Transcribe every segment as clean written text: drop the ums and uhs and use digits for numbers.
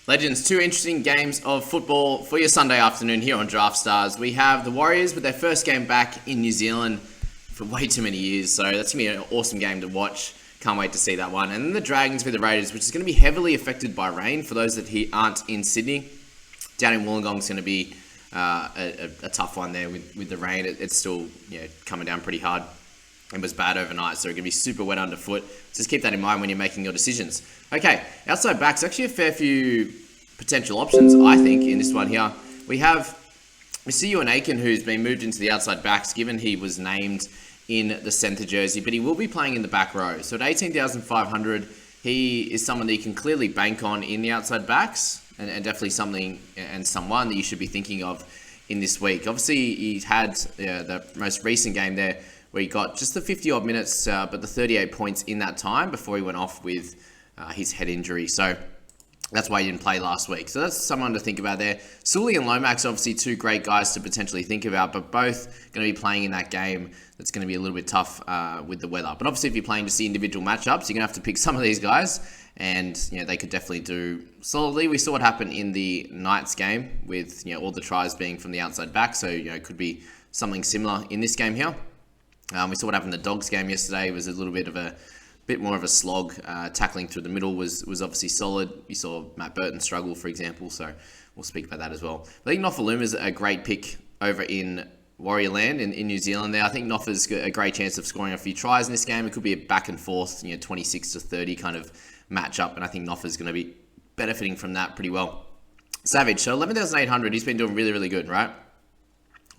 Legends, two interesting games of football for your Sunday afternoon here on Draft Stars. We have the Warriors with their first game back in New Zealand for way too many years, so that's going to be an awesome game to watch. Can't wait to see that one. And then the Dragons with the Raiders, which is going to be heavily affected by rain for those that aren't in Sydney. Down in Wollongong is going to be a tough one there with the rain. It's still coming down pretty hard. It was bad overnight, so it's going to be super wet underfoot. Just keep that in mind when you're making your decisions. Okay, outside backs, actually a fair few potential options, I think, in this one here. We see Euan Aitken, who's been moved into the outside backs, given he was named in the centre jersey, but he will be playing in the back row. So at 18,500, he is someone that you can clearly bank on in the outside backs, and definitely someone that you should be thinking of in this week. Obviously, he had the most recent game there, where he got just the 50-odd minutes, but the 38 points in that time before he went off with his head injury. So that's why he didn't play last week. So that's someone to think about there. Sully and Lomax, obviously two great guys to potentially think about, but both going to be playing in that game that's going to be a little bit tough with the weather. But obviously, if you're playing just the individual matchups, you're going to have to pick some of these guys, and they could definitely do solidly. We saw what happened in the Knights game with all the tries being from the outside back, so it could be something similar in this game here. We saw what happened in the Dogs game yesterday. It was a little bit more of a slog. Tackling through the middle was obviously solid. You saw Matt Burton struggle, for example, so we'll speak about that as well. I think Nofoaluma is a great pick over in Warrior Land in New Zealand there. I think Nofa's got a great chance of scoring a few tries in this game. It could be a back and forth, 26-30 kind of matchup, and I think Nofa's going to be benefiting from that pretty well. Savage, so 11,800, he's been doing really, really good, right?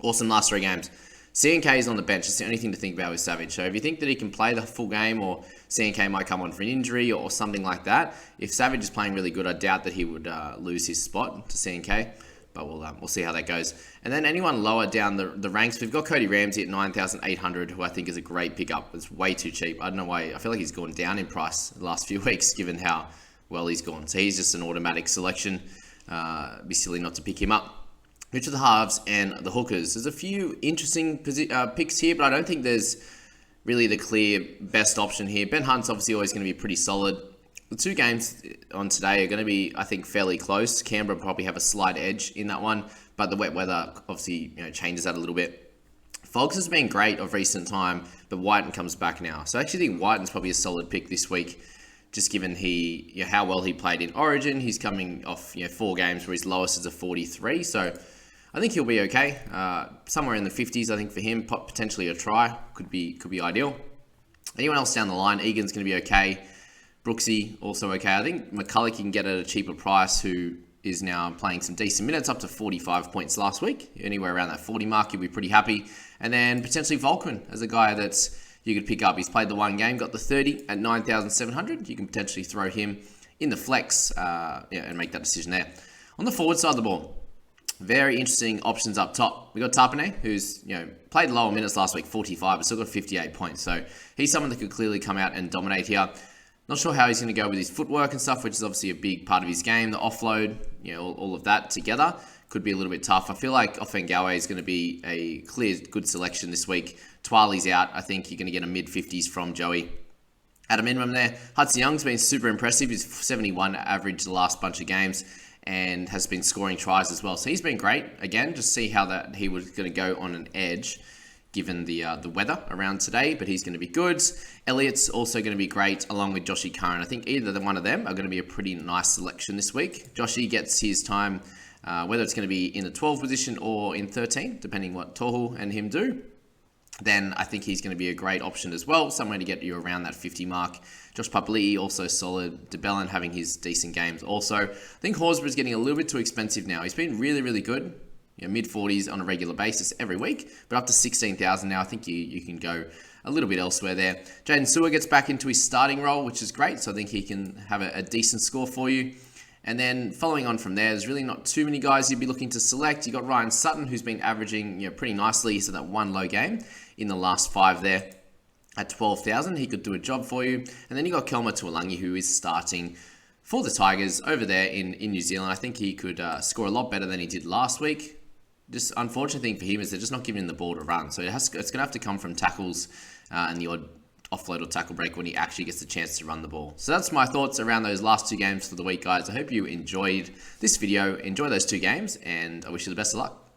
Awesome last three games. CNK is on the bench. It's the only thing to think about with Savage. So if you think that he can play the full game, or CNK might come on for an injury or something like that, if Savage is playing really good, I doubt that he would lose his spot to CNK. But we'll see how that goes. And then anyone lower down the ranks, we've got Cody Ramsey at 9,800, who I think is a great pickup. It's way too cheap. I don't know why. I feel like he's gone down in price the last few weeks, given how well he's gone. So he's just an automatic selection. It'd be silly not to pick him up. Which are the halves and the hookers? There's a few interesting picks here, but I don't think there's really the clear best option here. Ben Hunt's obviously always going to be pretty solid. The two games on today are going to be, I think, fairly close. Canberra probably have a slight edge in that one, but the wet weather obviously changes that a little bit. Fogs has been great of recent time, but Whiten comes back now. So I actually think Whiten's probably a solid pick this week, just given how well he played in Origin. He's coming off 4 games where his lowest is a 43, so I think he'll be okay. Somewhere in the 50s, I think, for him. Potentially a try. Could be ideal. Anyone else down the line? Egan's going to be okay. Brooksy, also okay. I think McCulloch you can get at a cheaper price, who is now playing some decent minutes, up to 45 points last week. Anywhere around that 40 mark, you'll be pretty happy. And then potentially Volkman as a guy that's you could pick up. He's played the one game, got the 30 at 9,700. You can potentially throw him in the flex and make that decision there. On the forward side of the ball, very interesting options up top. We got Tapane, who's played lower minutes last week, 45, but still got 58 points. So he's someone that could clearly come out and dominate here. Not sure how he's going to go with his footwork and stuff, which is obviously a big part of his game. The offload, all of that together could be a little bit tough. I feel like Offengawe is going to be a clear good selection this week. Twali's out. I think you're going to get a mid-50s from Joey. At a minimum there, Hudson Young's been super impressive. He's 71 average the last bunch of games, and has been scoring tries as well. So he's been great. Again, just see how that he was going to go on an edge given the weather around today, but he's going to be good. Elliott's also going to be great, along with Joshy Curran. I think either one of them are going to be a pretty nice selection this week. Joshy gets his time, whether it's going to be in the 12 position or in 13, depending what Tohu and him do. Then I think he's going to be a great option as well, somewhere to get you around that 50 mark. Josh Papali'i also solid. DeBellin having his decent games also. I think Horsburgh's getting a little bit too expensive now. He's been really, really good. Mid-40s on a regular basis every week, but up to 16,000 now. I think you can go a little bit elsewhere there. Jaden Sewer gets back into his starting role, which is great, so I think he can have a decent score for you. And then following on from there, there's really not too many guys you'd be looking to select. You got Ryan Sutton, who's been averaging pretty nicely. So that one low game in the last 5 there at 12,000. He could do a job for you. And then you got Kelma Tuolangi, who is starting for the Tigers over there in New Zealand. I think he could score a lot better than he did last week. Just unfortunate thing for him is they're just not giving him the ball to run. So it's going to have to come from tackles and the odd offload or tackle break when he actually gets the chance to run the ball. So that's my thoughts around those last 2 games for the week, guys. I hope you enjoyed this video, enjoy those 2 games, and I wish you the best of luck.